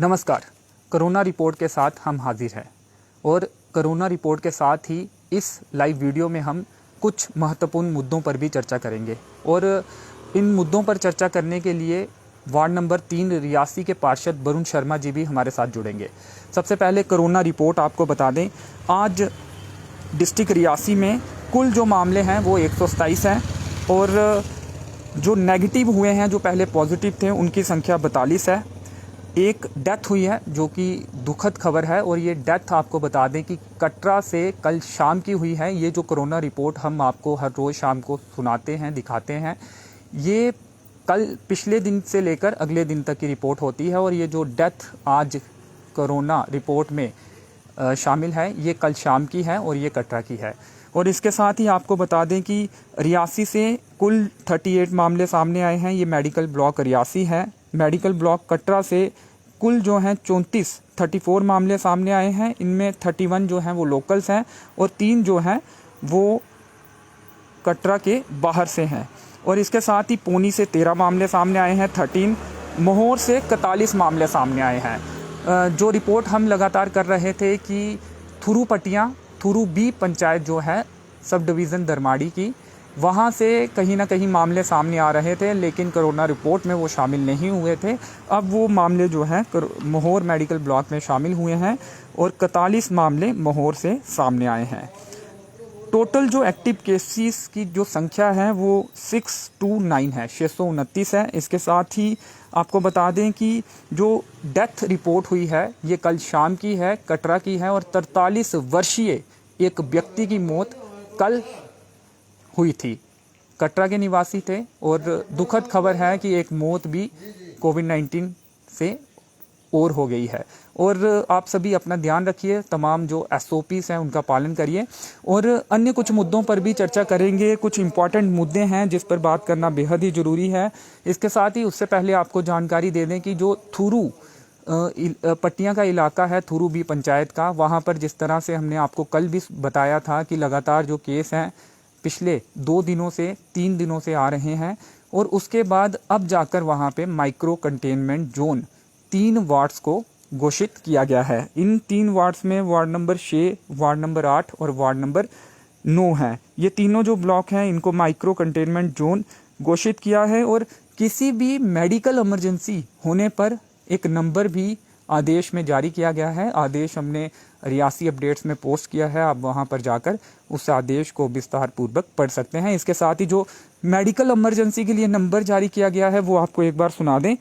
नमस्कार। Corona report के साथ हम हाजिर हैं और कोरोना रिपोर्ट के साथ ही इस लाइव वीडियो में हम कुछ महत्वपूर्ण मुद्दों पर भी चर्चा करेंगे और इन मुद्दों पर चर्चा करने के लिए वार्ड नंबर 3 रियासी के पार्षद वरुण शर्मा जी भी हमारे साथ जुड़ेंगे। सबसे पहले कोरोना रिपोर्ट आपको बता दें, आज डिस्ट्रिक्ट रियासी में कुल जो मामले हैं वो 127 हैं और जो नेगेटिव हुए हैं, जो पहले पॉजिटिव थे, उनकी संख्या 42 है। एक डेथ हुई है जो कि दुखद खबर है और ये डेथ आपको बता दें कि कटरा से कल शाम की हुई है। ये जो कोरोना रिपोर्ट हम आपको हर रोज़ शाम को सुनाते हैं, दिखाते हैं, ये कल पिछले दिन से लेकर अगले दिन तक की रिपोर्ट होती है और ये जो डेथ आज कोरोना रिपोर्ट में शामिल है ये कल शाम की है और ये कटरा की है। और इसके साथ ही आपको बता दें कि रियासी से कुल 38 मामले सामने आए हैं। ये मेडिकल ब्लॉक रियासी है। मेडिकल ब्लॉक कटरा से कुल जो हैं 34 मामले सामने आए हैं। इनमें 31 जो हैं वो लोकल्स हैं और 3 जो हैं वो कटरा के बाहर से हैं। और इसके साथ ही पोनी से 13 मामले सामने आए हैं, 13 मोहर से 41 मामले सामने आए हैं। जो रिपोर्ट हम लगातार कर रहे थे कि थुरू बी पंचायत जो है सब डिवीज़न दरमाड़ी की, वहाँ से कहीं ना कहीं मामले सामने आ रहे थे, लेकिन कोरोना रिपोर्ट में वो शामिल नहीं हुए थे। अब वो मामले जो हैं मोहर मेडिकल ब्लॉक में शामिल हुए हैं और 41 मामले मोहर से सामने आए हैं। टोटल जो एक्टिव केसेस की जो संख्या है वो 629 है, 629 है। इसके साथ ही आपको बता दें कि जो डेथ रिपोर्ट हुई है ये कल शाम की है, कटरा की है और 43 वर्षीय एक व्यक्ति की मौत कल हुई थी। कटरा के निवासी थे और दुखद खबर है कि एक मौत भी कोविड-19 से और हो गई है। और आप सभी अपना ध्यान रखिए, तमाम जो SOPs हैं उनका पालन करिए और अन्य कुछ मुद्दों पर भी चर्चा करेंगे। कुछ इम्पॉर्टेंट मुद्दे हैं जिस पर बात करना बेहद ही ज़रूरी है। इसके साथ ही उससे पहले आपको जानकारी दे दें कि जो थुरू पट्टियां का इलाका है, थुरू बी पंचायत का, वहाँ पर जिस तरह से हमने आपको कल भी बताया था कि लगातार जो केस हैं पिछले 2 दिनों से 3 दिनों से आ रहे हैं और उसके बाद अब जाकर वहाँ पे माइक्रो कंटेनमेंट जोन 3 वार्ड्स को घोषित किया गया है। इन 3 वार्ड्स में वार्ड नंबर 6, वार्ड नंबर 8 और वार्ड नंबर 9 है। ये तीनों जो ब्लॉक हैं इनको माइक्रो कंटेनमेंट जोन घोषित किया है और किसी भी मेडिकल इमरजेंसी होने पर एक नंबर भी आदेश में जारी किया गया है। आदेश हमने रियासी अपडेट्स में पोस्ट किया है, आप वहां पर जाकर उस आदेश को विस्तार पूर्वक पढ़ सकते हैं। इसके साथ ही जो मेडिकल इमरजेंसी के लिए नंबर जारी किया गया है वो आपको एक बार सुना दें,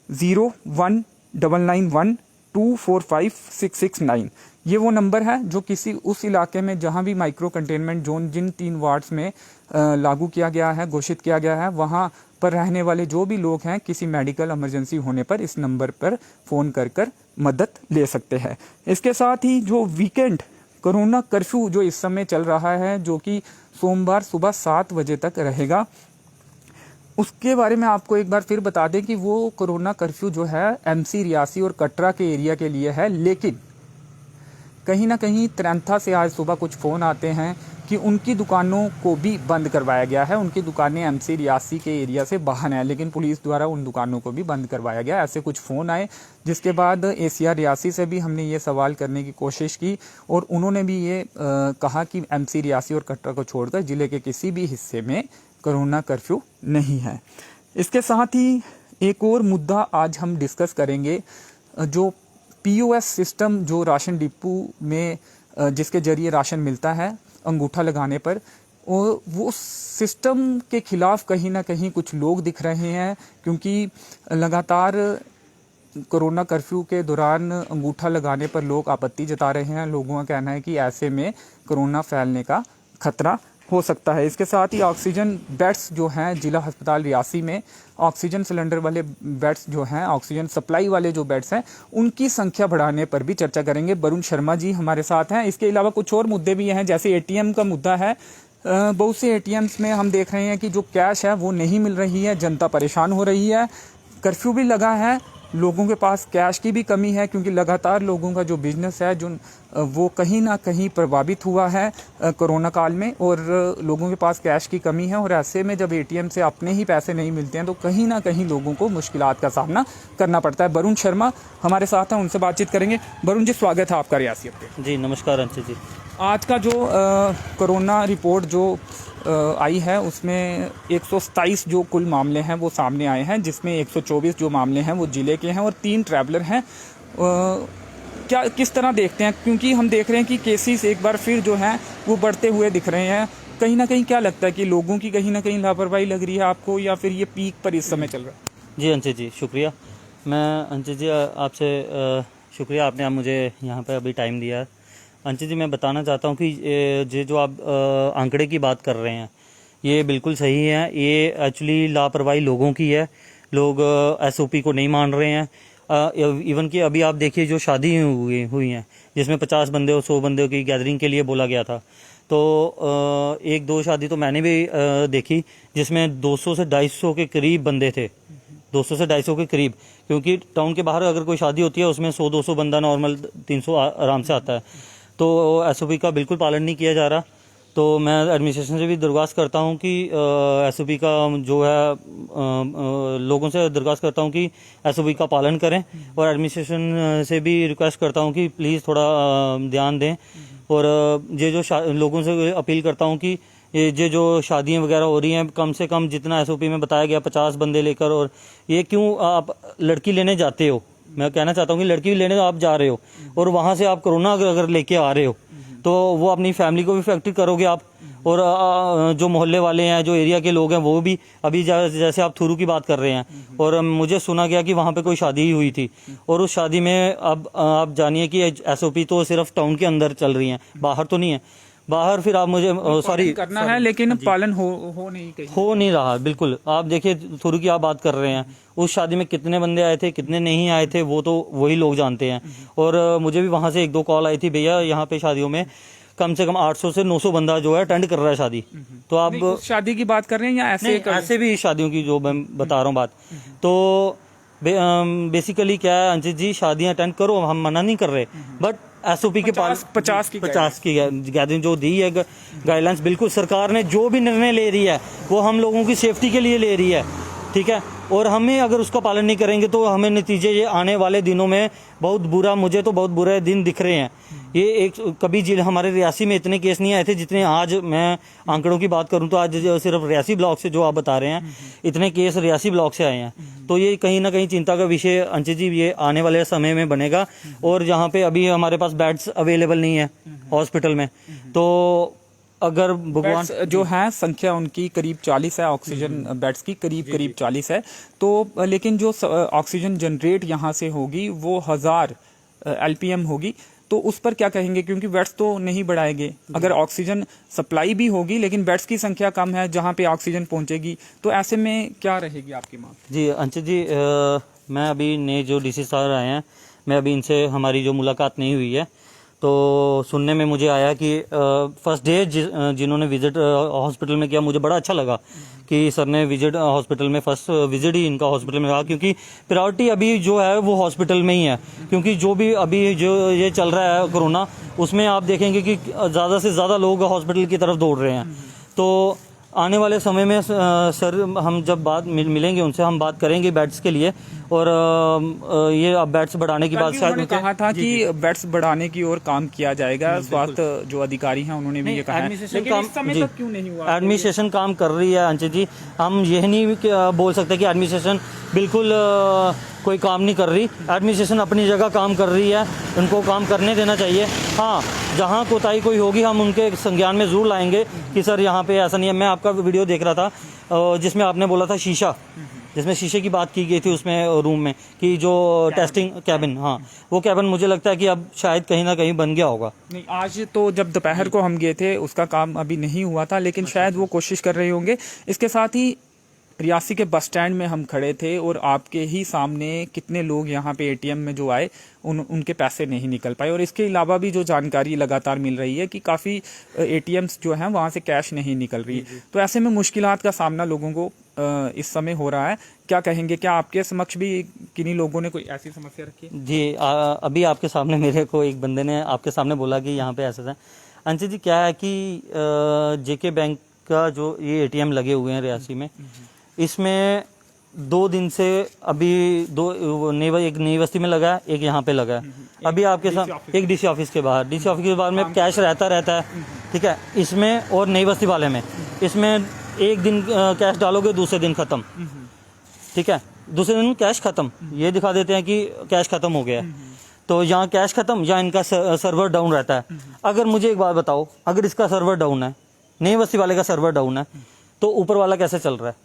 01991245 ये वो नंबर है जो किसी उस इलाके में जहां भी माइक्रो कंटेनमेंट जोन जिन 3 वार्ड्स में लागू किया गया है, घोषित किया गया है, वहां पर रहने वाले जो भी लोग हैं किसी मेडिकल इमरजेंसी होने पर इस नंबर पर फ़ोन कर मदद ले सकते हैं। इसके साथ ही जो वीकेंड कोरोना कर्फ्यू जो इस समय चल रहा है, जो कि सोमवार सुबह 7 बजे तक रहेगा, उसके बारे में आपको एक बार फिर बता दें कि वो कोरोना कर्फ्यू जो है MC रियासी और कटरा के एरिया के लिए है, लेकिन कहीं ना कहीं त्रैंथा से आज सुबह कुछ फ़ोन आते हैं कि उनकी दुकानों को भी बंद करवाया गया है। उनकी दुकानें MC रियासी के एरिया से बाहर हैं, लेकिन पुलिस द्वारा उन दुकानों को भी बंद करवाया गया। ऐसे कुछ फ़ोन आए, जिसके बाद ACR रियासी से भी हमने ये सवाल करने की कोशिश की और उन्होंने भी ये कहा कि MC रियासी और कटरा को छोड़कर ज़िले के किसी भी हिस्से में कोरोना कर्फ्यू नहीं है। इसके साथ ही एक और मुद्दा आज हम डिस्कस करेंगे, जो POS सिस्टम जो राशन डिपो में जिसके ज़रिए राशन मिलता है अंगूठा लगाने पर, वो सिस्टम के खिलाफ कहीं ना कहीं कुछ लोग दिख रहे हैं, क्योंकि लगातार कोरोना कर्फ्यू के दौरान अंगूठा लगाने पर लोग आपत्ति जता रहे हैं। लोगों का कहना है कि ऐसे में कोरोना फैलने का खतरा हो सकता है। इसके साथ ही ऑक्सीजन बेड्स जो हैं जिला अस्पताल रियासी में, ऑक्सीजन सिलेंडर वाले बेड्स जो हैं, ऑक्सीजन सप्लाई वाले जो बेड्स हैं, उनकी संख्या बढ़ाने पर भी चर्चा करेंगे। वरुण शर्मा जी हमारे साथ हैं। इसके अलावा कुछ और मुद्दे भी हैं, जैसे ATM का मुद्दा है। बहुत से ATMs में हम देख रहे हैं कि जो कैश है वो नहीं मिल रही है, जनता परेशान हो रही है। कर्फ्यू भी लगा है लोगों के पास कैश की भी कमी है, क्योंकि लगातार लोगों का जो बिजनेस है जो वो कहीं ना कहीं प्रभावित हुआ है कोरोना काल में, और लोगों के पास कैश की कमी है। और ऐसे में जब एटीएम से अपने ही पैसे नहीं मिलते हैं तो कहीं ना कहीं लोगों को मुश्किलात का सामना करना पड़ता है। वरुण शर्मा हमारे साथ हैं, उनसे बातचीत करेंगे। वरुण जी, स्वागत है आपका रियासी अपडेट। जी नमस्कार अंशु जी। आज का जो कोरोना रिपोर्ट जो आई है उसमें 127 जो कुल मामले हैं वो सामने आए हैं, जिसमें 124 जो मामले हैं वो ज़िले के हैं और 3 ट्रैवलर हैं। क्या किस तरह देखते हैं, क्योंकि हम देख रहे हैं कि केसेस एक बार फिर जो हैं वो बढ़ते हुए दिख रहे हैं। कहीं ना कहीं क्या लगता है कि लोगों की कहीं ना कहीं लापरवाही लग रही है आपको, या फिर ये पीक पर इस समय चल रहा है? जी अंशु जी शुक्रिया। मैं अंशु जी आपसे शुक्रिया, आपने आप मुझे यहाँ पर अभी टाइम दिया है। अंशु जी, मैं बताना चाहता हूँ कि ये जो आप आंकड़े की बात कर रहे हैं ये बिल्कुल सही है। ये एक्चुअली लापरवाही लोगों की है। लोग एसओपी को नहीं मान रहे हैं। इवन कि अभी आप देखिए जो शादी हुई हैं जिसमें 50 बंदे और 100 बंदे की गैदरिंग के लिए बोला गया था, तो एक दो शादी तो मैंने भी देखी जिसमें 200 से 250 के करीब बंदे थे। 200 से 250 के करीब, क्योंकि टाउन के बाहर अगर कोई शादी होती है उसमें 100-200 बंदा नॉर्मल 300 आराम से आता है। तो एसओपी का बिल्कुल पालन नहीं किया जा रहा। तो मैं एडमिनिस्ट्रेशन से भी दरख्वास्त करता हूं कि एसओपी का जो है लोगों से दरख्वास्त करता हूं कि एसओपी का पालन करें, और एडमिनिस्ट्रेशन से भी रिक्वेस्ट करता हूं कि प्लीज़ थोड़ा ध्यान दें। और ये जो लोगों से अपील करता हूं कि ये जो शादियां वगैरह हो रही हैं कम से कम जितना एसओपी में बताया गया 50 बंदे लेकर, और ये क्यों आप लड़की लेने जाते हो, मैं कहना चाहता हूँ कि लड़की लेने आप जा रहे हो और वहाँ से आप कोरोना अगर लेके आ रहे हो तो वो अपनी फैमिली को भी इफेक्ट करोगे आप, और जो मोहल्ले वाले हैं जो एरिया के लोग हैं वो भी। अभी जैसे आप थुरू की बात कर रहे हैं, और मुझे सुना गया कि वहाँ पे कोई शादी ही हुई थी, और उस शादी में अब आप जानिए कि एसओपी तो सिर्फ टाउन के अंदर चल रही हैं, बाहर तो नहीं है। बाहर फिर आप मुझे सॉरी करना है, लेकिन पालन हो नहीं रहा। बिल्कुल आप देखिए थुरू की आप बात कर रहे हैं, उस शादी में कितने बंदे आए थे कितने नहीं आए थे वो तो वही लोग जानते हैं। और मुझे भी वहां से 1-2 कॉल आई थी, भैया यहाँ पे शादियों में कम से कम 800 से 900 बंदा जो है अटेंड कर रहा है शादी। तो आप शादी की बात कर रहे हैं या ऐसे भी शादियों की जो मैं बता रहा हूँ बात, तो बेसिकली क्या है अंशित जी, शादियां अटेंड करो, हम मना नहीं कर रहे, बट एसओपी के पास 50 की गैदरिंग जो दी है गाइडलाइंस, बिल्कुल सरकार ने जो भी निर्णय ले रही है वो हम लोगों की सेफ्टी के लिए ले रही है, ठीक है। और हमें अगर उसका पालन नहीं करेंगे तो हमें नतीजे ये आने वाले दिनों में बहुत बुरा, मुझे तो बहुत बुरे दिन दिख रहे हैं। ये एक कभी जिले हमारे रियासी में इतने केस नहीं आए थे जितने आज, मैं आंकड़ों की बात करूं तो आज सिर्फ रियासी ब्लॉक से जो आप बता रहे हैं इतने केस रियासी ब्लॉक से आए हैं। तो ये कहीं ना कहीं चिंता का विषय अंशु जी ये आने वाले समय में बनेगा। और जहाँ पे अभी हमारे पास बेड्स अवेलेबल नहीं है हॉस्पिटल में, तो अगर भगवान जो है संख्या उनकी करीब 40 है, ऑक्सीजन बेड्स की करीब 40 है, तो लेकिन जो ऑक्सीजन जनरेट यहाँ से होगी वो 1000 LPM होगी, तो उस पर क्या कहेंगे, क्योंकि बेड्स तो नहीं बढ़ाएंगे। अगर ऑक्सीजन सप्लाई भी होगी लेकिन बेड्स की संख्या कम है जहाँ पे ऑक्सीजन पहुँचेगी, तो ऐसे में क्या रहेगी आपकी मांग? जी अंशु जी, मैं अभी नए जो डीसी साहब आए हैं, मैं अभी इनसे हमारी जो मुलाकात नहीं हुई है, तो सुनने में मुझे आया कि फर्स्ट डे जिन्होंने विजिट हॉस्पिटल में किया, मुझे बड़ा अच्छा लगा कि सर ने विजिट हॉस्पिटल में, फर्स्ट विजिट ही इनका हॉस्पिटल में रहा, क्योंकि प्रायोरिटी अभी जो है वो हॉस्पिटल में ही है। क्योंकि जो भी अभी जो ये चल रहा है कोरोना, उसमें आप देखेंगे कि ज़्यादा से ज़्यादा लोग हॉस्पिटल की तरफ दौड़ रहे हैं। तो आने वाले समय में सर हम जब मिलेंगे उनसे, हम बात करेंगे बेड्स के लिए, और ये अब बेड्स बढ़ाने की बात शायद कहा था कि बेड्स बढ़ाने की ओर काम किया जाएगा। स्वास्थ्य जो अधिकारी हैं उन्होंने भी ये कहा है, लेकिन इस समय तक क्यों नहीं हुआ? एडमिनिस्ट्रेशन काम कर रही है अंशु जी, हम यह नहीं बोल सकते कि एडमिनिस्ट्रेशन बिल्कुल कोई काम नहीं कर रही। एडमिनिस्ट्रेशन अपनी जगह काम कर रही है, उनको काम करने देना चाहिए। हाँ, जहाँ कोताही कोई होगी हम उनके संज्ञान में जरूर लाएंगे कि सर यहाँ पे ऐसा नहीं है। मैं आपका वीडियो देख रहा था जिसमें आपने बोला था शीशा, जिसमें शीशे की बात की गई थी उसमें रूम में, कि जो टेस्टिंग कैबिन, हाँ वो कैबिन मुझे लगता है कि अब शायद कहीं ना कहीं बन गया होगा। नहीं, आज तो जब दोपहर को हम गए थे उसका काम अभी नहीं हुआ था, लेकिन शायद वो कोशिश कर रहे होंगे। इसके साथ ही रियासी के बस स्टैंड में हम खड़े थे और आपके ही सामने कितने लोग यहाँ पे एटीएम में जो आए उनके पैसे नहीं निकल पाए। और इसके अलावा भी जो जानकारी लगातार मिल रही है कि काफ़ी एटीएम्स जो हैं वहाँ से कैश नहीं निकल रही है। तो ऐसे में मुश्किलात का सामना लोगों को इस समय हो रहा है, क्या कहेंगे? क्या आपके समक्ष भी किन्हीं लोगों ने कोई ऐसी समस्या रखी है? जी अभी आपके सामने मेरे को एक बंदे ने आपके सामने बोला कि यहाँ पे ऐसा था। अंशु जी क्या है कि जेके बैंक का जो ये एटीएम लगे हुए हैं रियासी में, इसमें 2 दिन से अभी एक नई बस्ती में लगा है, एक यहाँ पे लगा है। अभी आपके साथ एक डीसी ऑफिस के बाहर, डीसी ऑफिस के बाहर में कैश रहता है, ठीक है, इसमें और नई बस्ती वाले में, इसमें एक दिन कैश डालोगे दूसरे दिन खत्म, ठीक है, दूसरे दिन कैश खत्म, ये दिखा देते हैं कि कैश खत्म हो गया है। तो यहाँ कैश खत्म या इनका सर्वर डाउन रहता है। अगर मुझे एक बात बताओ, अगर इसका सर्वर डाउन है, नई बस्ती वाले का सर्वर डाउन है, तो ऊपर वाला कैसे चल रहा है?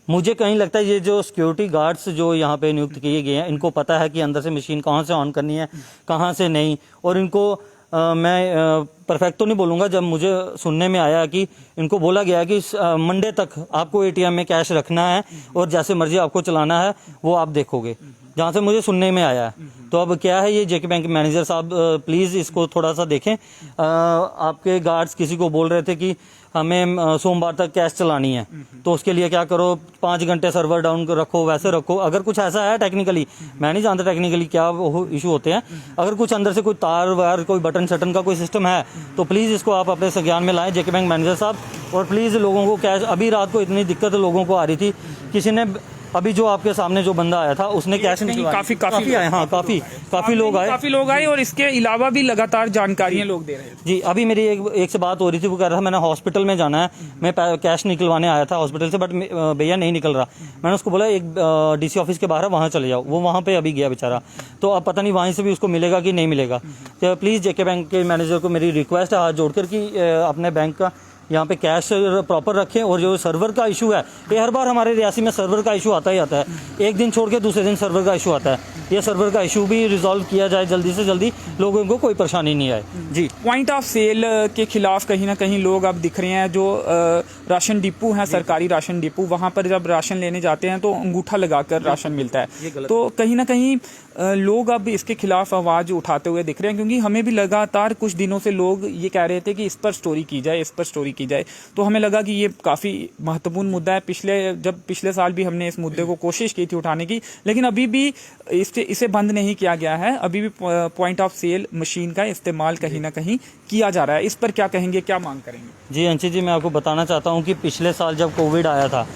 मुझे कहीं लगता है ये जो सिक्योरिटी गार्ड्स जो यहाँ पे नियुक्त किए गए हैं, इनको पता है कि अंदर से मशीन कहाँ से ऑन करनी है, कहाँ से नहीं। और इनको मैं परफेक्ट तो नहीं बोलूँगा, जब मुझे सुनने में आया कि इनको बोला गया कि मंडे तक आपको एटीएम में कैश रखना है और जैसे मर्जी आपको चलाना है वो आप देखोगे, जहाँ से मुझे सुनने में आया है। तो अब क्या है, ये जेके बैंक मैनेजर साहब प्लीज़ इसको थोड़ा सा देखें। आपके गार्ड्स किसी को बोल रहे थे कि हमें सोमवार तक कैश चलानी है, तो उसके लिए क्या करो, 5 घंटे सर्वर डाउन रखो, वैसे रखो। अगर कुछ ऐसा है टेक्निकली, मैं नहीं जानता टेक्निकली क्या इशू होते हैं, अगर कुछ अंदर से कोई तार वार कोई बटन शटन का कोई सिस्टम है तो प्लीज़ इसको आप अपने संज्ञान में लाएं जेके बैंक मैनेजर साहब। और प्लीज़ लोगों को कैश, अभी रात को इतनी दिक्कत लोगों को आ रही थी, किसी ने अभी जो आपके सामने जो बंदा आया था उसने कैश नहीं, काफी आए, हाँ काफी लोग आए और इसके अलावा भी लगातार जानकारियां लोग दे रहे हैं। जी अभी मेरी एक से बात हो रही थी, वो कह रहा था मैंने हॉस्पिटल में जाना है, मैं कैश निकलवाने आया था हॉस्पिटल से, बट भैया नहीं निकल रहा। मैंने उसको बोला एक डीसी ऑफिस के बाहर है, वहाँ चले जाओ। वो वहाँ पे अभी गया बेचारा, तो अब पता नहीं वहीं से भी उसको मिलेगा कि नहीं मिलेगा। तो प्लीज़ जेके बैंक के मैनेजर को मेरी रिक्वेस्ट है हाथ जोड़कर कि अपने बैंक का यहाँ पे कैश प्रॉपर रखें। और जो सर्वर का इशू है, ये हर बार हमारे रियासी में सर्वर का इशू आता ही आता है, एक दिन छोड़ के दूसरे दिन सर्वर का इशू आता है। ये सर्वर का इशू भी रिजॉल्व किया जाए जल्दी से जल्दी, लोगों को कोई परेशानी नहीं आए। जी पॉइंट ऑफ सेल के खिलाफ कहीं ना कहीं लोग अब दिख रहे हैं। जो राशन डिपो हैं, सरकारी राशन डिपो, वहाँ पर जब राशन लेने जाते हैं तो अंगूठा लगाकर राशन मिलता है। तो कहीं ना कहीं लोग अब इसके खिलाफ आवाज़ उठाते हुए दिख रहे हैं, क्योंकि हमें भी लगातार कुछ दिनों से लोग ये कह रहे थे कि इस पर स्टोरी की जाए, इस पर स्टोरी की जाए। तो हमें लगा कि ये काफ़ी महत्वपूर्ण मुद्दा है। पिछले साल भी हमने इस मुद्दे को कोशिश की थी उठाने की, लेकिन अभी भी इसे बंद नहीं किया गया है। अभी भी पॉइंट ऑफ सेल मशीन का इस्तेमाल कहीं ना कहीं किया जा रहा है। इस पर क्या कहेंगे, क्या मांग करेंगे? जी अंशी जी, मैं आपको बताना चाहता हूँ कि पिछले साल जब कोविड आया था,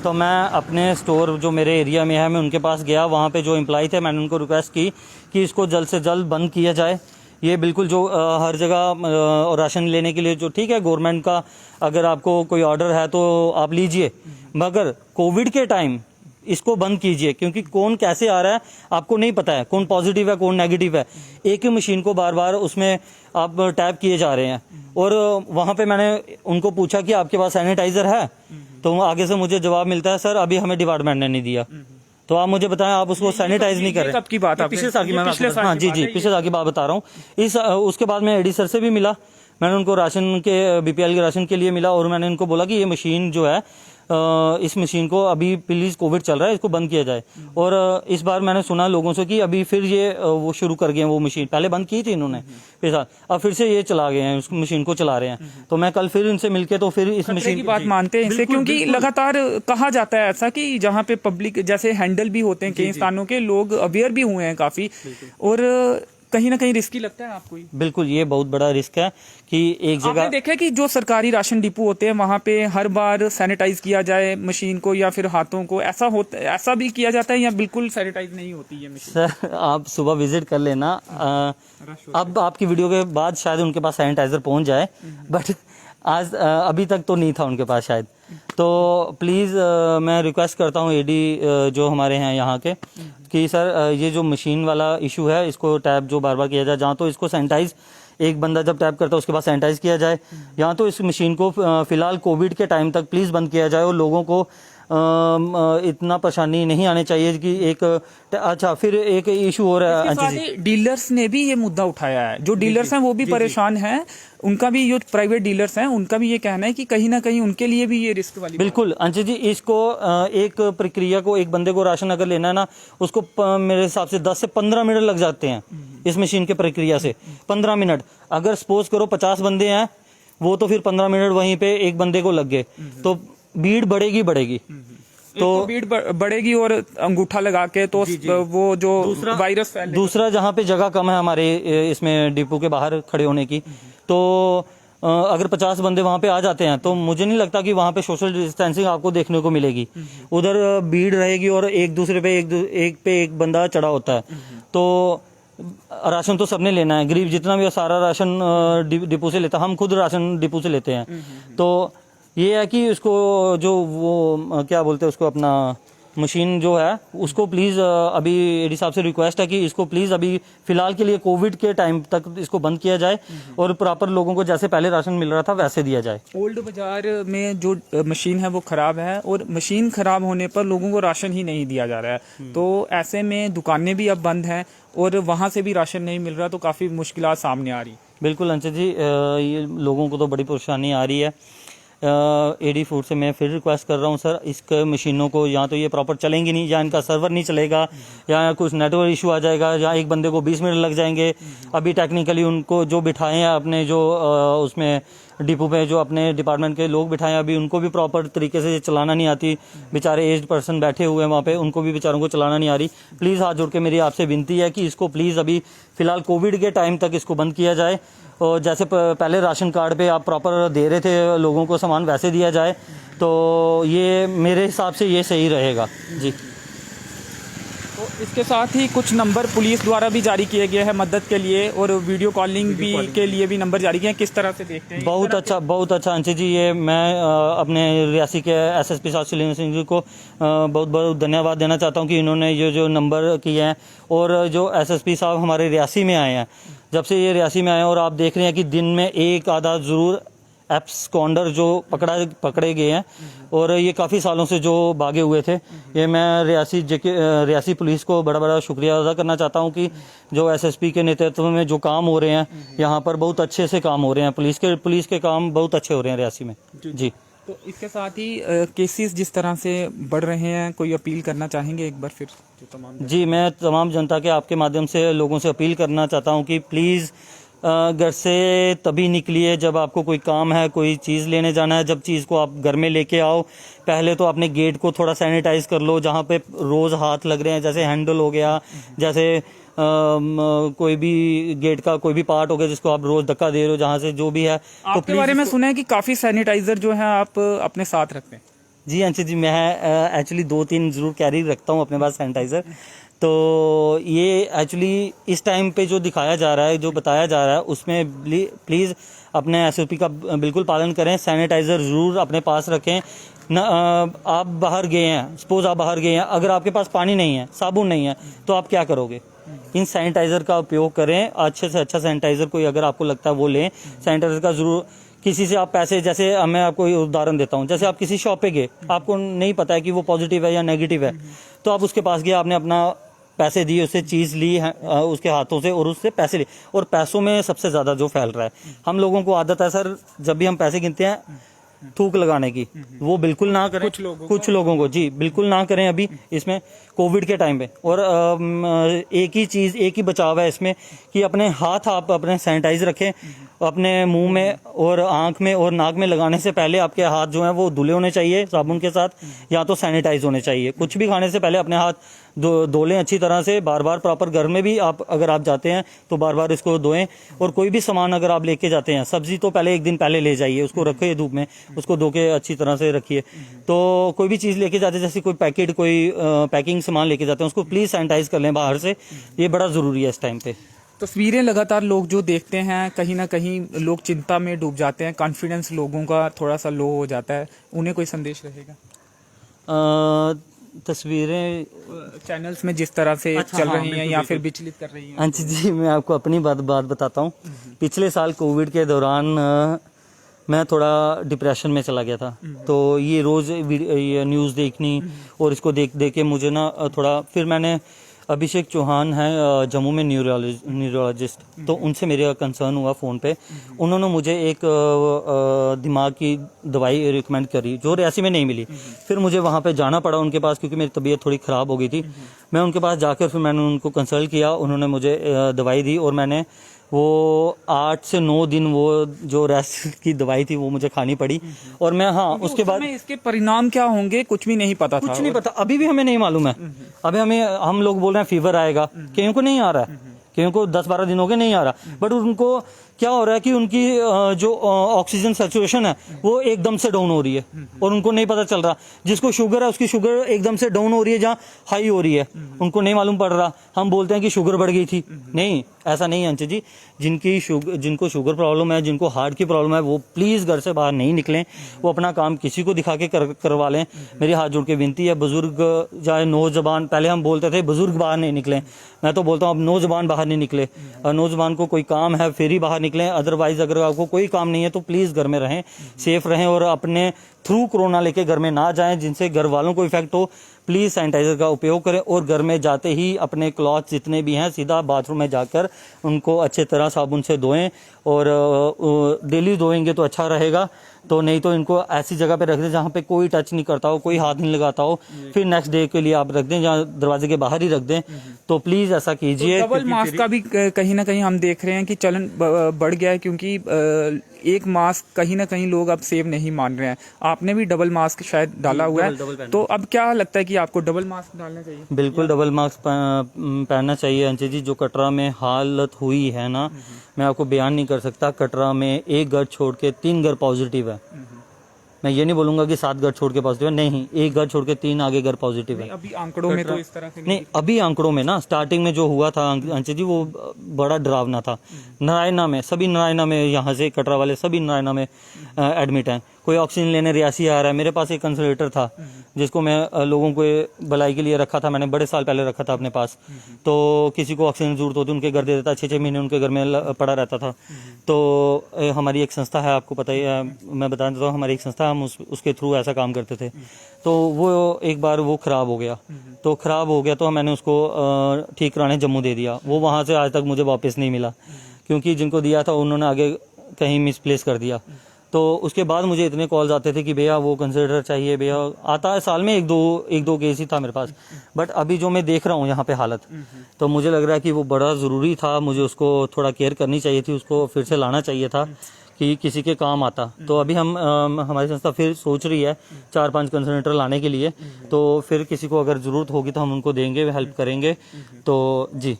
तो मैं अपने स्टोर जो मेरे एरिया में है, मैं उनके पास गया। वहाँ पे जो एम्प्लॉय थे, मैंने उनको रिक्वेस्ट की कि इसको जल्द से जल्द बंद किया जाए। ये बिल्कुल जो हर जगह राशन लेने के लिए जो ठीक है, गवर्नमेंट का अगर आपको कोई ऑर्डर है तो आप लीजिए, मगर कोविड के टाइम इसको बंद कीजिए, क्योंकि कौन कैसे आ रहा है आपको नहीं पता है, कौन पॉजिटिव है कौन नेगेटिव है। एक ही मशीन को बार बार उसमें आप टैप किए जा रहे हैं। और वहाँ पे मैंने उनको पूछा कि आपके पास सैनिटाइजर है, तो आगे से मुझे जवाब मिलता है सर अभी हमें डिपार्टमेंट ने नहीं दिया। तो आप मुझे बताएं, आप उसको सैनिटाइज नहीं कर रहे। कब की बात है? पिछले साल की मैं हाँ जी पिछले साल की बात बता रहा हूँ। उसके बाद मैं एडी सर से भी मिला, मैंने उनको राशन के बीपीएल के राशन के लिए मिला, और मैंने उनको बोला कि ये मशीन जो है, इस मशीन को अभी प्लीज़ कोविड चल रहा है, इसको बंद किया जाए। और इस बार मैंने सुना लोगों से कि अभी फिर ये वो शुरू कर गए हैं वो मशीन, पहले बंद की थी इन्होंने पिछले, अब फिर से ये चला गए हैं, उस मशीन को चला रहे हैं। तो मैं कल फिर इनसे मिलके तो फिर इस मशीन की बात मानते हैं इनसे, क्योंकि लगातार कहा जाता है ऐसा कि जहाँ पे पब्लिक जैसे हैंडल भी होते हैं कई स्थानों के, लोग अवेयर भी हुए हैं काफ़ी, और कहीं ना कहीं रिस्की लगता है आपको? बिल्कुल, ये बहुत बड़ा रिस्क है कि एक जगह आपने देखा कि जो सरकारी राशन डिपो होते हैं वहाँ पे हर बार सैनिटाइज किया जाए मशीन को या फिर हाथों को, ऐसा भी किया जाता है या बिल्कुल सैनिटाइज नहीं होती है मशीन? सर आप सुबह विजिट कर लेना, अब आपकी वीडियो के बाद शायद उनके पास सैनिटाइजर पहुँच जाए, बट आज अभी तक तो नहीं था उनके पास शायद। तो प्लीज़ मैं रिक्वेस्ट करता हूँ एडी जो हमारे हैं यहाँ के, कि सर ये जो मशीन वाला इशू है इसको टैप जो बार बार किया जाए, जहाँ तो इसको सैनिटाइज, एक बंदा जब टैप करता है उसके बाद सैनिटाइज किया जाए, यहाँ तो इस मशीन को फिलहाल कोविड के टाइम तक प्लीज़ बंद किया जाए। और लोगों को इतना परेशानी नहीं आनी चाहिए कि एक अच्छा फिर एक इशू हो रहा है। डीलर्स ने भी ये मुद्दा उठाया है, जो डीलर्स हैं वो भी परेशान हैं, उनका भी, जो प्राइवेट डीलर्स हैं उनका भी ये कहना है कि कहीं ना कहीं उनके लिए भी ये रिस्क वाली। बिल्कुल अंशी जी, इसको एक प्रक्रिया को, एक बंदे को राशन अगर लेना है ना, उसको मेरे हिसाब से 10 से 15 मिनट लग जाते हैं इस मशीन के प्रक्रिया से। 15 मिनट, अगर सपोज करो 50 बंदे हैं वो, तो फिर 15 मिनट वहीं पे एक बंदे को लग गए, तो भीड़ बढ़ेगी तो भीड़ बढ़ेगी और अंगूठा लगा के तो वो जो वायरस दूसरा जहाँ पे जगह कम है हमारे इसमें डिपो के बाहर खड़े होने की, तो अगर 50 बंदे वहाँ पे आ जाते हैं तो मुझे नहीं लगता कि वहाँ पे सोशल डिस्टेंसिंग आपको देखने को मिलेगी। उधर भीड़ रहेगी और एक दूसरे पे एक बंदा चढ़ा होता है। तो राशन तो सबने लेना है, गरीब जितना भी है सारा राशन डिपो से लेता है, हम खुद राशन डिपो से लेते हैं। तो ये है कि उसको जो वो क्या बोलते हैं उसको, अपना मशीन जो है उसको प्लीज़ अभी एडी साहब से रिक्वेस्ट है कि इसको प्लीज़ अभी फ़िलहाल के लिए कोविड के टाइम तक इसको बंद किया जाए और प्रॉपर लोगों को जैसे पहले राशन मिल रहा था वैसे दिया जाए। ओल्ड बाजार में जो मशीन है वो ख़राब है और मशीन ख़राब होने पर लोगों को राशन ही नहीं दिया जा रहा है। तो ऐसे में दुकानें भी अब बंद हैं और वहाँ से भी राशन नहीं मिल रहा, तो काफ़ी मुश्किलात सामने आ रही। बिल्कुल अंशज जी, ये लोगों को तो बड़ी परेशानी आ रही है। एडी फूड से मैं फिर रिक्वेस्ट कर रहा हूँ सर, इसके मशीनों को या तो ये प्रॉपर चलेंगी नहीं, या इनका सर्वर नहीं चलेगा, या कुछ नेटवर्क इशू आ जाएगा, या एक बंदे को 20 मिनट लग जाएंगे। अभी टेक्निकली उनको जो बिठाए हैं अपने जो उसमें डिपो पे जो अपने डिपार्टमेंट के लोग बिठाए हैं, अभी उनको भी प्रॉपर तरीके से चलाना नहीं आती। बेचारे एज्ड पर्सन बैठे हुए हैं वहाँ पे, उनको भी बेचारों को चलाना नहीं आ रही। प्लीज़ हाथ जोड़ के मेरी आपसे विनती है कि इसको प्लीज़ अभी फ़िलहाल कोविड के टाइम तक इसको बंद किया जाए और जैसे पहले राशन कार्ड पे आप प्रॉपर दे रहे थे लोगों को सामान, वैसे दिया जाए। तो ये मेरे हिसाब से ये सही रहेगा जी। तो इसके साथ ही कुछ नंबर पुलिस द्वारा भी जारी किए गए हैं मदद के लिए और वीडियो कॉलिंग के लिए भी नंबर जारी किए हैं। किस तरह से देखते हैं? बहुत अच्छा अंशज जी। ये मैं अपने रियासी के एसएसपी साहब सलीम सिंह जी को बहुत बहुत धन्यवाद देना चाहता हूँ कि इन्होंने ये जो नंबर किए हैं। और जो एसएसपी साहब हमारे रियासी में आए हैं, जब से ये रियासी में आए हैं, और आप देख रहे हैं कि दिन में एक आधा ज़रूर एब्सकॉन्डर जो पकड़े गए हैं और ये काफ़ी सालों से जो भागे हुए थे। ये मैं रियासी पुलिस को बड़ा बड़ा शुक्रिया अदा करना चाहता हूँ कि जो एसएसपी के नेतृत्व में जो काम हो रहे हैं यहाँ पर बहुत अच्छे से काम हो रहे हैं। पुलिस के काम बहुत अच्छे हो रहे हैं रियासी में जी। तो इसके साथ ही केसेस जिस तरह से बढ़ रहे हैं, कोई अपील करना चाहेंगे एक बार फिर जो तमाम? जी, मैं तमाम जनता के आपके माध्यम से लोगों से अपील करना चाहता हूँ कि प्लीज़ घर से तभी निकलिए जब आपको कोई काम है, कोई चीज़ लेने जाना है। जब चीज़ को आप घर में लेके आओ, पहले तो अपने गेट को थोड़ा सैनिटाइज कर लो, जहाँ पे रोज़ हाथ लग रहे हैं, जैसे हैंडल हो गया, जैसे कोई भी गेट का कोई भी पार्ट हो गया जिसको आप रोज़ धक्का दे रहे हो, जहाँ से जो भी है। आपके बारे में सुना है कि काफ़ी सैनिटाइजर जो है आप अपने साथ रखते हैं? जी अंशज जी, मैं एक्चुअली 2-3 ज़रूर कैरी रखता हूँ अपने पास सैनिटाइज़र। तो ये एक्चुअली इस टाइम पे जो दिखाया जा रहा है, जो बताया जा रहा है, उसमें प्लीज़ अपने एसओपी का बिल्कुल पालन करें। सैनिटाइज़र ज़रूर अपने पास रखें ना। आप बाहर गए हैं, सपोज़ आप बाहर गए हैं, अगर आपके पास पानी नहीं है, साबुन नहीं है, तो आप क्या करोगे? इन सैनिटाइज़र का उपयोग करें। अच्छे से अच्छा सैनिटाइज़र कोई अगर आपको लगता है वो लें। सैनिटाइज़र का ज़रूर, किसी से आप पैसे, जैसे मैं आपको उदाहरण देता हूँ, जैसे आप किसी शॉप पे गए, आपको नहीं पता है कि वो पॉजिटिव है या नेगेटिव है, तो आप उसके पास गए, आपने अपना पैसे दिए, उससे चीज़ ली है उसके हाथों से और उससे पैसे लिए। और पैसों में सबसे ज़्यादा जो फैल रहा है, हम लोगों को आदत है सर, जब भी हम पैसे गिनते हैं थूक लगाने की, वो बिल्कुल ना करें। कुछ लोगों को जी बिल्कुल ना करें अभी इसमें कोविड के टाइम पे। और एक ही बचाव है इसमें कि अपने हाथ आप अपने सैनिटाइज रखें। अपने मुंह में और आंख में और नाक में लगाने से पहले आपके हाथ जो हैं वो धुले होने चाहिए साबुन के साथ, या तो सैनिटाइज होने चाहिए। कुछ भी खाने से पहले अपने हाथ धो लें अच्छी तरह से, बार बार प्रॉपर। घर में भी अगर आप जाते हैं तो बार बार इसको धोएं। और कोई भी सामान अगर आप लेके जाते हैं, सब्जी तो पहले एक दिन पहले ले जाइए, उसको रखिए धूप में, उसको धो के अच्छी तरह से रखिए। तो कोई भी चीज़ लेके जाते हैं, जैसे कोई पैकेट, कोई पैकिंग सामान लेके जाते हैं, उसको प्लीज़ सैनिटाइज कर लें बाहर से। ये बड़ा ज़रूरी है इस टाइम पे। तस्वीरें लगातार लोग जो देखते हैं, कहीं ना कहीं लोग चिंता में डूब जाते हैं, कॉन्फिडेंस लोगों का थोड़ा सा लो हो जाता है, उन्हें कोई संदेश रहेगा? तस्वीरें चैनल्स में जिस तरह से चल रही हैं या फिर विचलित कर रही हैं। अंशज जी, मैं आपको अपनी बात बताता हूँ। पिछले साल कोविड के दौरान मैं थोड़ा डिप्रेशन में चला गया था। तो ये रोज़ ये न्यूज़ देखनी और इसको देख के मुझे ना थोड़ा, फिर मैंने अभिषेक चौहान है जम्मू में न्यूरोलॉजिस्ट, तो उनसे मेरा कंसर्न हुआ फ़ोन पे। उन्होंने मुझे एक दिमाग की दवाई रिकमेंड करी जो रियासी में नहीं मिली। फिर मुझे वहाँ पे जाना पड़ा उनके पास, क्योंकि मेरी तबीयत थोड़ी ख़राब हो गई थी। मैं उनके पास जाकर फिर मैंने उनको कंसल्ट किया, उन्होंने मुझे दवाई दी और मैंने वो 8 से 9 दिन वो जो रेस्ट की दवाई थी वो मुझे खानी पड़ी। और मैं उसके बाद इसके परिणाम क्या होंगे कुछ भी नहीं पता था। कुछ नहीं पता, अभी भी हमें नहीं मालूम है। अभी हम लोग बोल रहे हैं फीवर आएगा, कईयों को नहीं आ रहा है, कईयों को 10-12 दिन हो गए नहीं आ रहा, बट उनको क्या हो रहा है कि उनकी जो ऑक्सीजन सैचुरेशन है वो एकदम से डाउन हो रही है और उनको नहीं पता चल रहा। जिसको शुगर है उसकी शुगर एकदम से डाउन हो रही है, जहाँ हाई हो रही है उनको नहीं मालूम पड़ रहा। हम बोलते हैं कि शुगर बढ़ गई थी, नहीं, ऐसा नहीं है अंशु जी। जिनको शुगर प्रॉब्लम है, जिनको हार्ट की प्रॉब्लम है, वो प्लीज घर से बाहर नहीं निकलें, वो अपना काम किसी को दिखा के करवा लें। मेरी हाथ जोड़ के विनती है, बुजुर्ग चाहे नौजवान, पहले हम बोलते थे बुजुर्ग बाहर नहीं निकलें, मैं तो बोलता हूँ अब नौजवान बाहर नहीं निकले। नौजवान को कोई काम है फिर ही बाहर निकलें, अदरवाइज अगर आपको कोई काम नहीं है तो प्लीज घर में रहें, सेफ रहें और अपने थ्रू कोरोना लेके घर में ना जाएं जिनसे घर वालों को इफेक्ट हो। प्लीज सैनिटाइजर का उपयोग करें और घर में जाते ही अपने क्लॉथ जितने भी हैं सीधा बाथरूम में जाकर उनको अच्छे तरह साबुन से धोएं और डेली धोएंगे तो अच्छा रहेगा। तो नहीं तो इनको ऐसी जगह पे रख दें जहाँ पे कोई टच नहीं करता हो, कोई हाथ नहीं लगाता हो, फिर नेक्स्ट डे के लिए आप रख दें जहाँ दरवाजे के बाहर ही रख दें। तो प्लीज ऐसा कीजिए। तो डबल मास्क का भी कहीं ना कहीं हम देख रहे हैं कि चलन बढ़ गया है, क्योंकि एक मास्क कहीं ना कहीं लोग अब सेव नहीं मान रहे हैं। आपने भी डबल मास्क शायद डाला हुआ है, तो अब क्या लगता है कि आपको डबल मास्क डालना चाहिए? बिल्कुल डबल मास्क पहनना चाहिए अंशु जी। जो कटरा में हालत हुई है ना, मैं आपको बयान नहीं कर सकता। कटरा में एक घर छोड़ के 3 घर पॉजिटिव है। मैं ये नहीं बोलूंगा कि 7 घर छोड़ के पॉजिटिव है, नहीं, एक घर छोड़ के 3 आगे घर पॉजिटिव है। अभी आंकड़ों में तो इस तरह से नहीं, अभी आंकड़ों में ना स्टार्टिंग में जो हुआ था अंशु जी वो बड़ा डरावना था। नारायणा में सभी, नारायणा में यहाँ से कटरा वाले सभी नारायणा में एडमिट हैं। कोई ऑक्सीजन लेने रियासी आ रहा है। मेरे पास एक कंसल्टेटर था जिसको मैं लोगों को भलाई के लिए रखा था, मैंने बड़े साल पहले रखा था अपने पास। तो किसी को ऑक्सीजन जरूरत होती उनके घर दे देता, 6-6 महीने उनके घर में पड़ा रहता था। तो हमारी एक संस्था है, आपको पता ही है, मैं बता देता हूँ, हमारी एक संस्था, हम उसके थ्रू ऐसा काम करते थे। तो वो एक बार वो खराब हो गया, तो मैंने उसको ठीक कराने जम्मू दे दिया। वो वहाँ से आज तक मुझे वापस नहीं मिला, क्योंकि जिनको दिया था उन्होंने आगे कहीं मिसप्लेस कर दिया। तो उसके बाद मुझे इतने कॉल्स आते थे कि भैया वो कंसिडर चाहिए, भैया आता है साल में एक दो केस ही था मेरे पास। बट अभी जो मैं देख रहा हूँ यहाँ पे हालत, तो मुझे लग रहा है कि वो बड़ा ज़रूरी था, मुझे उसको थोड़ा केयर करनी चाहिए थी, उसको फिर से लाना चाहिए था कि किसी के काम आता। तो अभी हमारी संस्था फिर सोच रही है 4-5 कंसल्टेंटर लाने के लिए, तो फिर किसी को अगर ज़रूरत होगी तो हम उनको देंगे, हेल्प करेंगे। तो जी।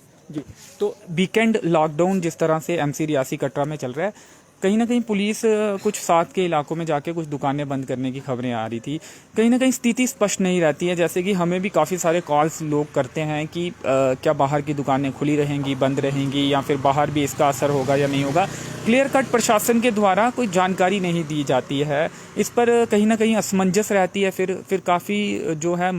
तो वीकेंड लॉकडाउन जिस तरह से एमसी रियासी कटरा में चल रहा है, कहीं ना कहीं पुलिस कुछ साथ के इलाकों में जाके कुछ दुकानें बंद करने की खबरें आ रही थी। कहीं ना कहीं स्थिति स्पष्ट नहीं रहती है, जैसे कि हमें भी काफ़ी सारे कॉल्स लोग करते हैं कि क्या बाहर की दुकानें खुली रहेंगी, बंद रहेंगी, या फिर बाहर भी इसका असर होगा या नहीं होगा। क्लियर कट प्रशासन के द्वारा कोई जानकारी नहीं दी जाती है, इस पर कहीं ना कहीं असमंजस रहती है। फिर काफ़ी जो है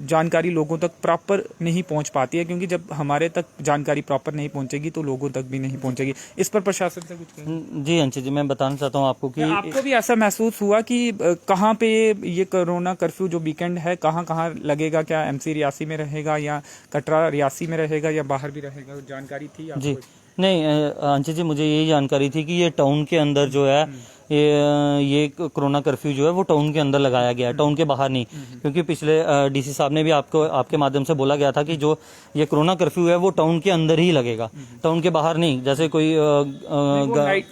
जानकारी लोगों तक प्रॉपर नहीं पहुंच पाती है, क्योंकि जब हमारे तक जानकारी प्रॉपर नहीं पहुंचेगी तो लोगों तक भी नहीं पहुंचेगी। इस पर प्रशासन से कुछ कहें? जी अंशु जी, मैं बताना चाहता हूँ आपको कि आपको भी ऐसा महसूस हुआ कि कहाँ पे ये कोरोना कर्फ्यू जो वीकेंड है कहाँ कहाँ लगेगा? क्या एमसी रियासी में रहेगा या कटरा रियासी में रहेगा या बाहर भी रहेगा? जानकारी थी आपको? जी नहीं अंशु जी, मुझे यही जानकारी थी कि ये टाउन के अंदर जो है ये कोरोना कर्फ्यू जो है वो टाउन के अंदर लगाया गया है, टाउन के बाहर नहीं। क्योंकि पिछले डीसी साहब ने भी आपके माध्यम से बोला गया था कि जो ये कोरोना कर्फ्यू है वो टाउन के अंदर ही लगेगा, टाउन के बाहर नहीं। जैसे कोई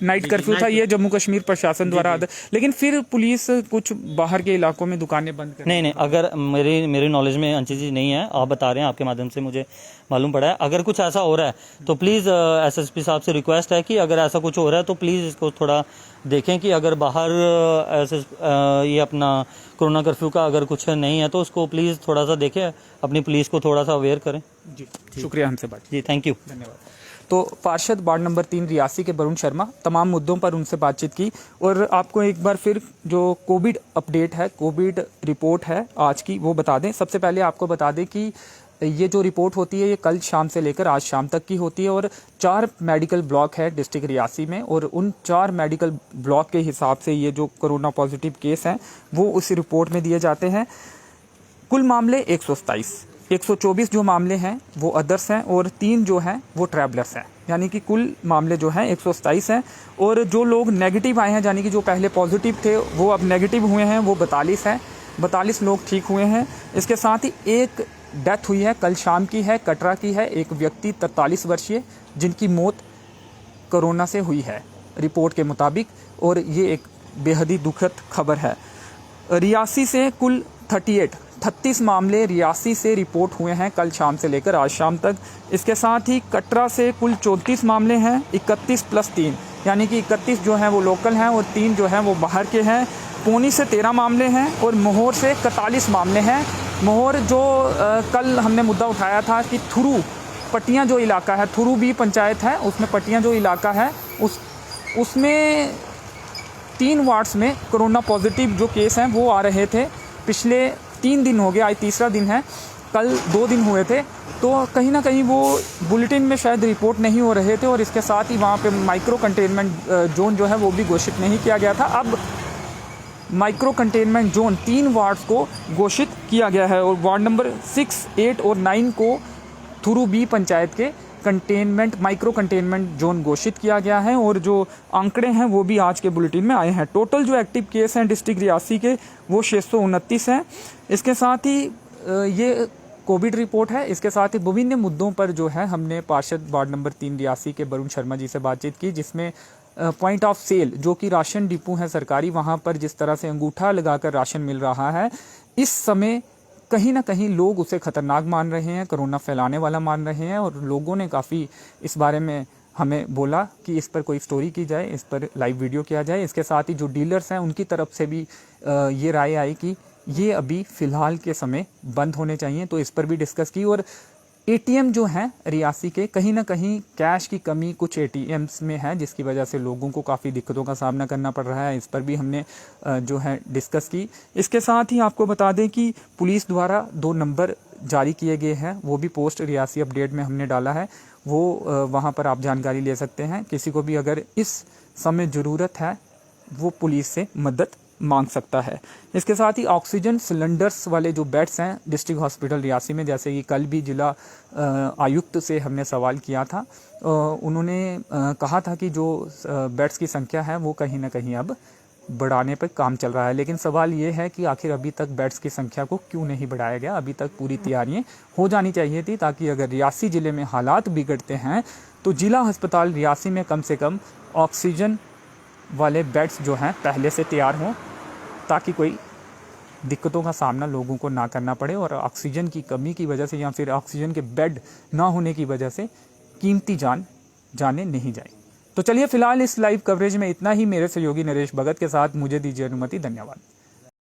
नाइट कर्फ्यू था ये जम्मू कश्मीर प्रशासन द्वारा, लेकिन फिर पुलिस कुछ बाहर के इलाकों में दुकानें बंद कर। नहीं, अगर मेरी नॉलेज में अंशु जी नहीं है, आप बता रहे हैं, आपके माध्यम से मुझे मालूम पड़ा है। अगर कुछ ऐसा हो रहा है तो प्लीज़ एसएसपी साहब से रिक्वेस्ट है कि अगर ऐसा कुछ हो रहा है तो प्लीज़ इसको थोड़ा देखें कि अगर बाहर ये अपना कोरोना कर्फ्यू का अगर कुछ नहीं है तो उसको प्लीज़ थोड़ा सा देखें, अपनी पुलिस को थोड़ा सा अवेयर करें। जी, शुक्रिया हमसे बात। जी, थैंक यू, धन्यवाद। तो पार्षद वार्ड नंबर 3 रियासी के वरुण शर्मा, तमाम मुद्दों पर उनसे बातचीत की। और आपको एक बार फिर जो कोविड अपडेट है, कोविड रिपोर्ट है आज की, वो बता दें। सबसे पहले आपको बता दें कि ये जो रिपोर्ट होती है ये कल शाम से लेकर आज शाम तक की होती है, और 4 मेडिकल ब्लॉक है डिस्ट्रिक्ट रियासी में, और उन 4 मेडिकल ब्लॉक के हिसाब से ये जो कोरोना पॉजिटिव केस हैं वो उस रिपोर्ट में दिए जाते हैं। कुल मामले 127, 124 जो मामले हैं वो अदर्स हैं, और 3 जो हैं वो ट्रैवलर्स हैं, यानी कि कुल मामले जो हैं 127 हैं। और जो लोग नेगेटिव आए हैं, यानी कि जो पहले पॉजिटिव थे वो अब नेगेटिव हुए हैं, वो 42 हैं। 42 लोग ठीक हुए हैं। इसके साथ ही एक डेथ हुई है, कल शाम की है, कटरा की है, एक व्यक्ति 43 वर्षीय जिनकी मौत कोरोना से हुई है रिपोर्ट के मुताबिक, और ये एक बेहद ही दुखद खबर है। रियासी से कुल 36 मामले रियासी से रिपोर्ट हुए हैं कल शाम से लेकर आज शाम तक। इसके साथ ही कटरा से कुल 34 मामले हैं, 31 + 3 यानी कि 31 जो हैं वो लोकल हैं और 3 जो हैं वो बाहर के हैं। पौनी से 13 मामले हैं और मोहर से 41 मामले हैं। मोहर जो कल हमने मुद्दा उठाया था कि थुरू पट्टियाँ जो इलाका है, थुरू भी पंचायत है, उसमें पट्टियाँ जो इलाका है उसमें 3 वार्ड्स में कोरोना पॉजिटिव जो केस हैं वो आ रहे थे। पिछले 3 दिन हो गए, आज तीसरा दिन है, कल 2 दिन हुए थे, तो कहीं ना कहीं वो बुलेटिन में शायद रिपोर्ट नहीं हो रहे थे और इसके साथ ही वहाँ पे माइक्रो कंटेनमेंट जोन जो है वो भी घोषित नहीं किया गया था। अब माइक्रो कंटेनमेंट जोन 3 वार्ड्स को घोषित किया गया है और वार्ड नंबर 6, 8 और 9 को थुरू बी पंचायत के माइक्रो कंटेनमेंट जोन घोषित किया गया है और जो आंकड़े हैं वो भी आज के बुलेटिन में आए हैं। टोटल जो एक्टिव केस हैं डिस्ट्रिक्ट रियासी के वो 629 हैं। इसके साथ ही ये कोविड रिपोर्ट है। इसके साथ ही विभिन्न मुद्दों पर जो है हमने पार्षद वार्ड नंबर 3 रियासी के वरुण शर्मा जी से बातचीत की, जिसमें पॉइंट ऑफ सेल जो कि राशन डिपो है सरकारी, वहाँ पर जिस तरह से अंगूठा लगाकर राशन मिल रहा है, इस समय कहीं ना कहीं लोग उसे खतरनाक मान रहे हैं, कोरोना फैलाने वाला मान रहे हैं और लोगों ने काफ़ी इस बारे में हमें बोला कि इस पर कोई स्टोरी की जाए, इस पर लाइव वीडियो किया जाए। इसके साथ ही जो डीलर्स हैं उनकी तरफ से भी ये राय आई कि ये अभी फ़िलहाल के समय बंद होने चाहिए, तो इस पर भी डिस्कस की। और एटीएम जो हैं रियासी के, कहीं ना कहीं कैश की कमी कुछ एटीएम्स में है, जिसकी वजह से लोगों को काफ़ी दिक्कतों का सामना करना पड़ रहा है, इस पर भी हमने जो है डिस्कस की। इसके साथ ही आपको बता दें कि पुलिस द्वारा 2 नंबर जारी किए गए हैं, वो भी पोस्ट रियासी अपडेट में हमने डाला है, वो वहाँ पर आप जानकारी ले सकते हैं। किसी को भी अगर इस समय ज़रूरत है वो पुलिस से मदद मांग सकता है। इसके साथ ही ऑक्सीजन सिलेंडर्स वाले जो बेड्स हैं डिस्ट्रिक्ट हॉस्पिटल रियासी में, जैसे कि कल भी जिला आयुक्त से हमने सवाल किया था, उन्होंने कहा था कि जो बेड्स की संख्या है वो कहीं ना कहीं अब बढ़ाने पर काम चल रहा है। लेकिन सवाल ये है कि आखिर अभी तक बेड्स की संख्या को क्यों नहीं बढ़ाया गया। अभी तक पूरी तैयारियां हो जानी चाहिए थी, ताकि अगर रियासी ज़िले में हालात बिगड़ते हैं तो जिला अस्पताल रियासी में कम से कम ऑक्सीजन वाले बेड्स जो हैं पहले से तैयार हों, ताकि कोई दिक्कतों का सामना लोगों को ना करना पड़े और ऑक्सीजन की कमी की वजह से या फिर ऑक्सीजन के बेड ना होने की वजह से कीमती जाने नहीं जाए। तो चलिए फिलहाल इस लाइव कवरेज में इतना ही। मेरे सहयोगी नरेश भगत के साथ मुझे दीजिए अनुमति। धन्यवाद।